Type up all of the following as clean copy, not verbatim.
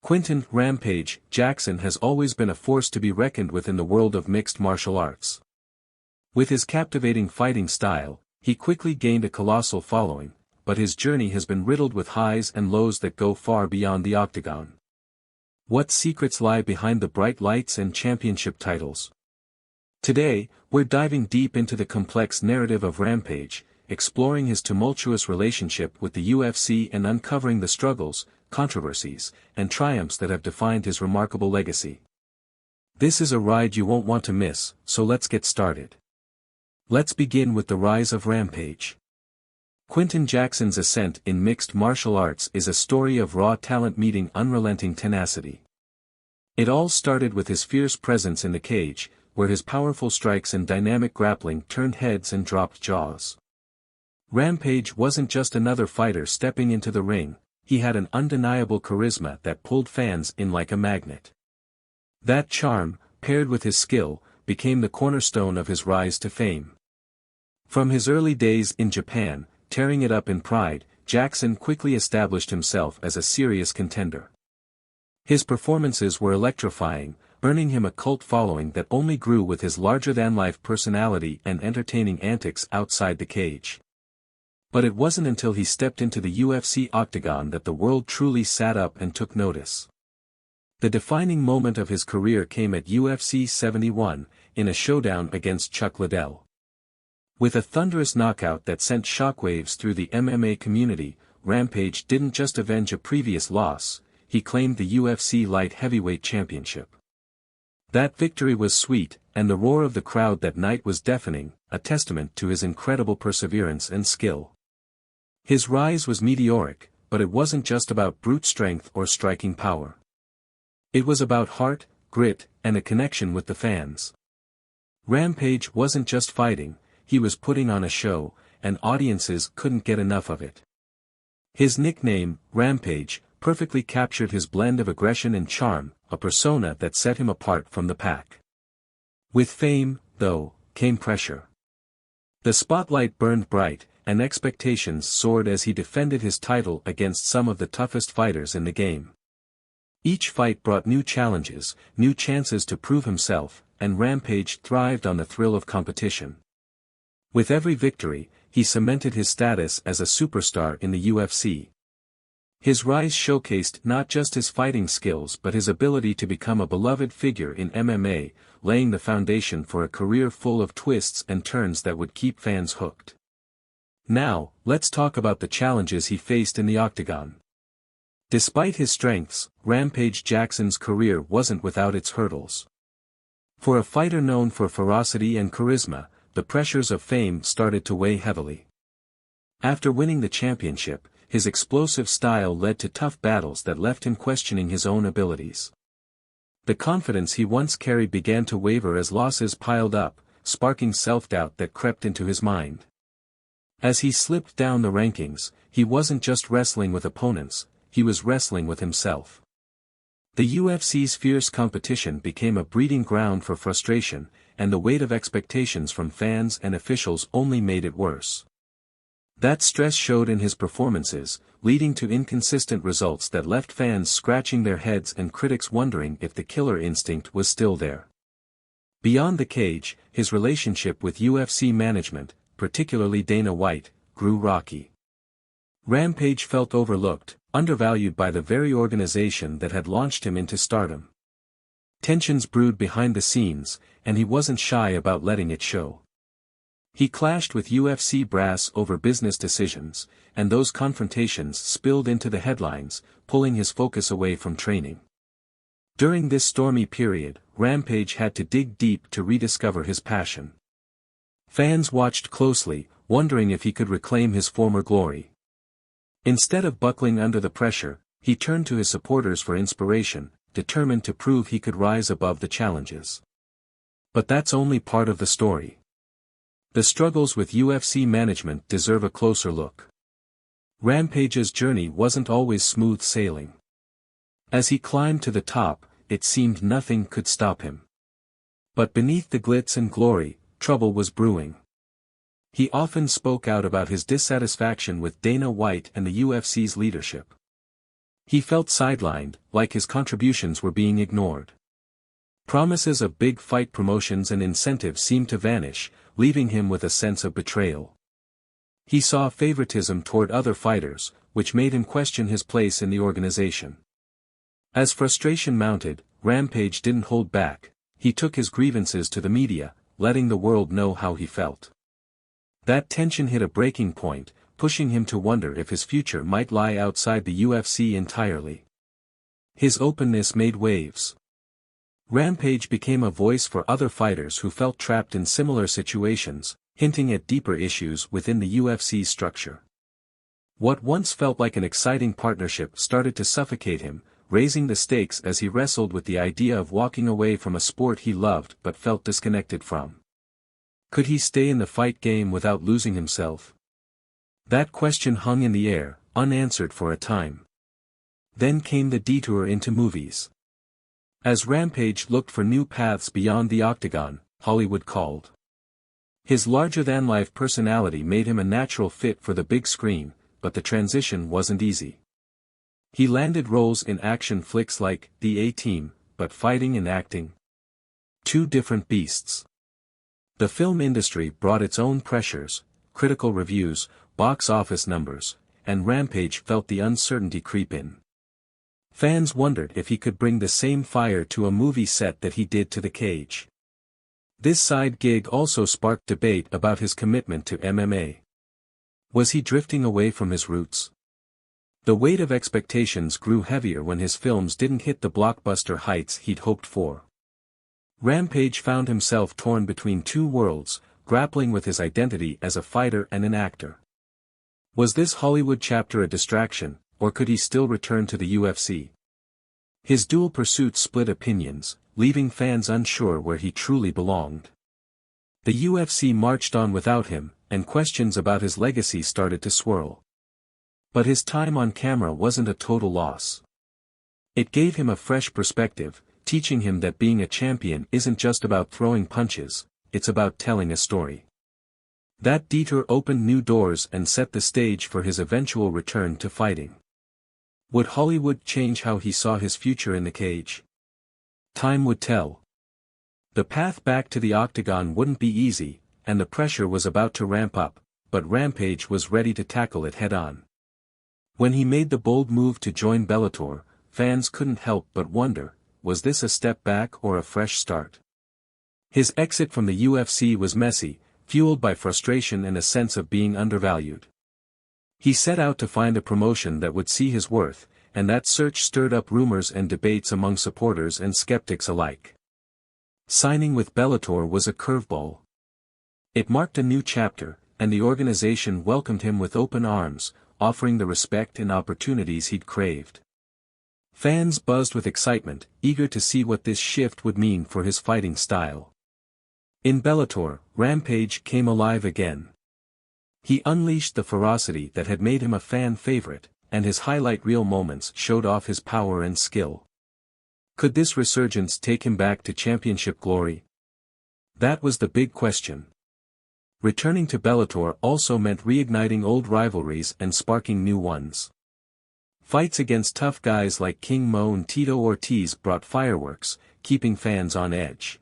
Quinton Rampage Jackson has always been a force to be reckoned with in the world of mixed martial arts. With his captivating fighting style, he quickly gained a colossal following, but his journey has been riddled with highs and lows that go far beyond the octagon. What secrets lie behind the bright lights and championship titles? Today, we're diving deep into the complex narrative of Rampage, exploring his tumultuous relationship with the UFC and uncovering the struggles, controversies, and triumphs that have defined his remarkable legacy. This is a ride you won't want to miss, so let's get started. Let's begin with the rise of Rampage. Quinton Jackson's ascent in mixed martial arts is a story of raw talent meeting unrelenting tenacity. It all started with his fierce presence in the cage, where his powerful strikes and dynamic grappling turned heads and dropped jaws. Rampage wasn't just another fighter stepping into the ring, he had an undeniable charisma that pulled fans in like a magnet. That charm, paired with his skill, became the cornerstone of his rise to fame. From his early days in Japan, tearing it up in Pride, Jackson quickly established himself as a serious contender. His performances were electrifying, earning him a cult following that only grew with his larger-than-life personality and entertaining antics outside the cage. But it wasn't until he stepped into the UFC Octagon that the world truly sat up and took notice. The defining moment of his career came at UFC 71, in a showdown against Chuck Liddell. With a thunderous knockout that sent shockwaves through the MMA community, Rampage didn't just avenge a previous loss, he claimed the UFC light heavyweight championship. That victory was sweet, and the roar of the crowd that night was deafening, a testament to his incredible perseverance and skill. His rise was meteoric, but it wasn't just about brute strength or striking power. It was about heart, grit, and a connection with the fans. Rampage wasn't just fighting, he was putting on a show, and audiences couldn't get enough of it. His nickname, Rampage, perfectly captured his blend of aggression and charm, a persona that set him apart from the pack. With fame, though, came pressure. The spotlight burned bright, and expectations soared as he defended his title against some of the toughest fighters in the game. Each fight brought new challenges, new chances to prove himself, and Rampage thrived on the thrill of competition. With every victory, he cemented his status as a superstar in the UFC. His rise showcased not just his fighting skills but his ability to become a beloved figure in MMA, laying the foundation for a career full of twists and turns that would keep fans hooked. Now, let's talk about the challenges he faced in the octagon. Despite his strengths, Rampage Jackson's career wasn't without its hurdles. For a fighter known for ferocity and charisma, the pressures of fame started to weigh heavily. After winning the championship, his explosive style led to tough battles that left him questioning his own abilities. The confidence he once carried began to waver as losses piled up, sparking self-doubt that crept into his mind. As he slipped down the rankings, he wasn't just wrestling with opponents, he was wrestling with himself. The UFC's fierce competition became a breeding ground for frustration, and the weight of expectations from fans and officials only made it worse. That stress showed in his performances, leading to inconsistent results that left fans scratching their heads and critics wondering if the killer instinct was still there. Beyond the cage, his relationship with UFC management, particularly Dana White, grew rocky. Rampage felt overlooked, undervalued by the very organization that had launched him into stardom. Tensions brewed behind the scenes, and he wasn't shy about letting it show. He clashed with UFC brass over business decisions, and those confrontations spilled into the headlines, pulling his focus away from training. During this stormy period, Rampage had to dig deep to rediscover his passion. Fans watched closely, wondering if he could reclaim his former glory. Instead of buckling under the pressure, he turned to his supporters for inspiration, determined to prove he could rise above the challenges. But that's only part of the story. The struggles with UFC management deserve a closer look. Rampage's journey wasn't always smooth sailing. As he climbed to the top, it seemed nothing could stop him. But beneath the glitz and glory, trouble was brewing. He often spoke out about his dissatisfaction with Dana White and the UFC's leadership. He felt sidelined, like his contributions were being ignored. Promises of big fight promotions and incentives seemed to vanish, leaving him with a sense of betrayal. He saw favoritism toward other fighters, which made him question his place in the organization. As frustration mounted, Rampage didn't hold back. He took his grievances to the media, letting the world know how he felt. That tension hit a breaking point, pushing him to wonder if his future might lie outside the UFC entirely. His openness made waves. Rampage became a voice for other fighters who felt trapped in similar situations, hinting at deeper issues within the UFC structure. What once felt like an exciting partnership started to suffocate him, raising the stakes as he wrestled with the idea of walking away from a sport he loved but felt disconnected from. Could he stay in the fight game without losing himself? That question hung in the air, unanswered for a time. Then came the detour into movies. As Rampage looked for new paths beyond the Octagon, Hollywood called. His larger-than-life personality made him a natural fit for the big screen, but the transition wasn't easy. He landed roles in action flicks like The A-Team, but fighting and acting. Two different beasts. The film industry brought its own pressures, critical reviews, box office numbers, and Rampage felt the uncertainty creep in. Fans wondered if he could bring the same fire to a movie set that he did to the cage. This side gig also sparked debate about his commitment to MMA. Was he drifting away from his roots? The weight of expectations grew heavier when his films didn't hit the blockbuster heights he'd hoped for. Rampage found himself torn between two worlds, grappling with his identity as a fighter and an actor. Was this Hollywood chapter a distraction, or could he still return to the UFC? His dual pursuits split opinions, leaving fans unsure where he truly belonged. The UFC marched on without him, and questions about his legacy started to swirl. But his time on camera wasn't a total loss. It gave him a fresh perspective, teaching him that being a champion isn't just about throwing punches, it's about telling a story. That detour opened new doors and set the stage for his eventual return to fighting. Would Hollywood change how he saw his future in the cage? Time would tell. The path back to the Octagon wouldn't be easy, and the pressure was about to ramp up, but Rampage was ready to tackle it head-on. When he made the bold move to join Bellator, fans couldn't help but wonder, was this a step back or a fresh start? His exit from the UFC was messy, fueled by frustration and a sense of being undervalued. He set out to find a promotion that would see his worth, and that search stirred up rumors and debates among supporters and skeptics alike. Signing with Bellator was a curveball. It marked a new chapter, and the organization welcomed him with open arms, offering the respect and opportunities he'd craved. Fans buzzed with excitement, eager to see what this shift would mean for his fighting style. In Bellator, Rampage came alive again. He unleashed the ferocity that had made him a fan favorite, and his highlight reel moments showed off his power and skill. Could this resurgence take him back to championship glory? That was the big question. Returning to Bellator also meant reigniting old rivalries and sparking new ones. Fights against tough guys like King Mo and Tito Ortiz brought fireworks, keeping fans on edge.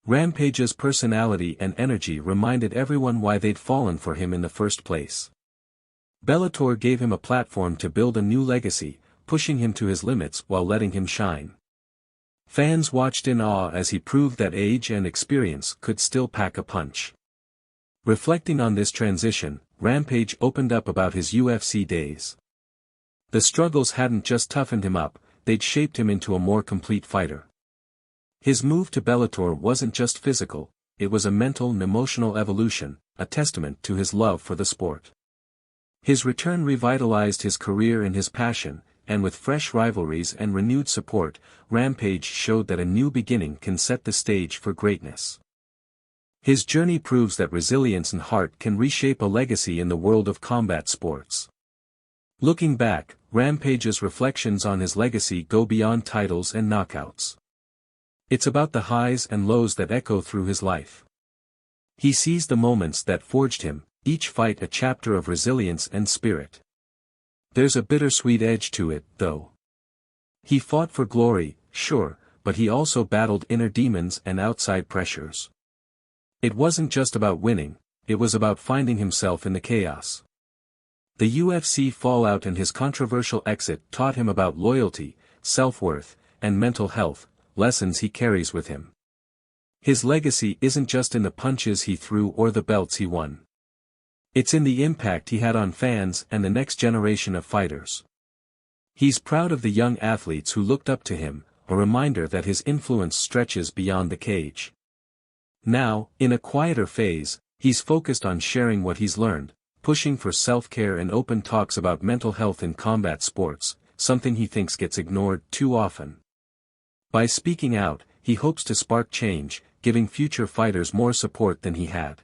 Rampage's personality and energy reminded everyone why they'd fallen for him in the first place. Bellator gave him a platform to build a new legacy, pushing him to his limits while letting him shine. Fans watched in awe as he proved that age and experience could still pack a punch. Reflecting on this transition, Rampage opened up about his UFC days. The struggles hadn't just toughened him up, they'd shaped him into a more complete fighter. His move to Bellator wasn't just physical, it was a mental and emotional evolution, a testament to his love for the sport. His return revitalized his career and his passion, and with fresh rivalries and renewed support, Rampage showed that a new beginning can set the stage for greatness. His journey proves that resilience and heart can reshape a legacy in the world of combat sports. Looking back, Rampage's reflections on his legacy go beyond titles and knockouts. It's about the highs and lows that echo through his life. He sees the moments that forged him, each fight a chapter of resilience and spirit. There's a bittersweet edge to it, though. He fought for glory, sure, but he also battled inner demons and outside pressures. It wasn't just about winning, it was about finding himself in the chaos. The UFC fallout and his controversial exit taught him about loyalty, self-worth, and mental health, lessons he carries with him. His legacy isn't just in the punches he threw or the belts he won. It's in the impact he had on fans and the next generation of fighters. He's proud of the young athletes who looked up to him, a reminder that his influence stretches beyond the cage. Now, in a quieter phase, he's focused on sharing what he's learned, pushing for self-care and open talks about mental health in combat sports, something he thinks gets ignored too often. By speaking out, he hopes to spark change, giving future fighters more support than he had.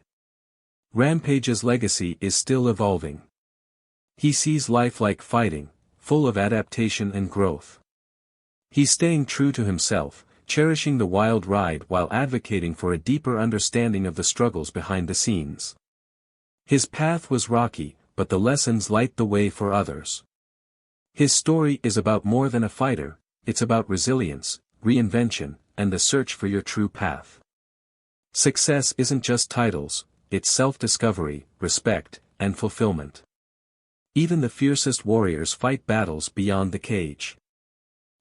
Rampage's legacy is still evolving. He sees life like fighting, full of adaptation and growth. He's staying true to himself, cherishing the wild ride while advocating for a deeper understanding of the struggles behind the scenes. His path was rocky, but the lessons light the way for others. His story is about more than a fighter, it's about resilience, reinvention, and the search for your true path. Success isn't just titles, it's self-discovery, respect, and fulfillment. Even the fiercest warriors fight battles beyond the cage.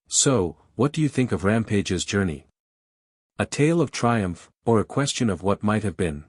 So, what do you think of Rampage's journey? A tale of triumph, or a question of what might have been?